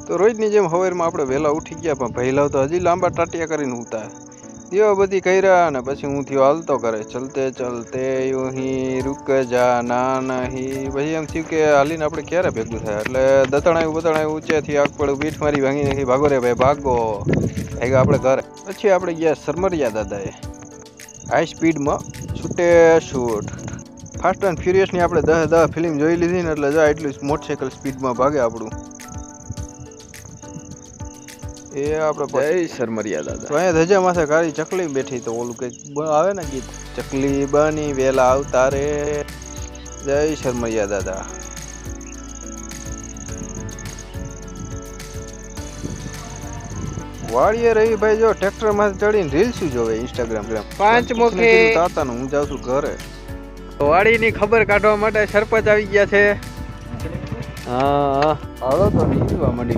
તો રોજની જેમ સવારમાં આપણે વહેલા ઉઠી ગયા, પણ પહેલાં તો હજી લાંબા ટાટિયા કરીને ઉતા એવા બધી કર્યા. અને પછી હું થયો હાલતો કરે, ચલતે ચલતે યું હી રૂક જા ના નહીં. પછી એમ થયું કે હાલીને આપણે ક્યારે ભેગું થાય, એટલે દતણાયું ઊંચેથી આગ પડું પીઠ મારી ભાંગી નાખી. ભાગો રે ભાઈ ભાગો, ભાગ્યા આપણે ઘરે. પછી આપણે ગયા સરમરિયા દાદાએ, હાઈ સ્પીડમાં છૂટે શૂટ. ફાસ્ટ એન્ડ ફ્યુરિયસની આપણે 10 ફિલ્મ જોઈ લીધી ને, એટલે જા એટલું મોટરસાઇકલ સ્પીડમાં ભાગે આપણું. એ આપણે જય સરમરિયા દાદા. તો અહીંયા ધજા માથે કાળી ચકલી બેઠી, તો ઓલું કંઈક આવે ને ગીત, ચકલી બની વેલા આવતા રે. જય સરમરિયા દાદા. વાળીએ રહી ભાઈ, જો ટ્રેક્ટર માં ચડીને રીલ્સ જોવે ઇન્સ્ટાગ્રામ. 5 મુખી તાતાનું હું જાઉં છું ઘરે. વાડીની ખબર કાઢવા માટે સરપંચ આવી ગયા છે. હા હાલો તો નીકળવા માંડી.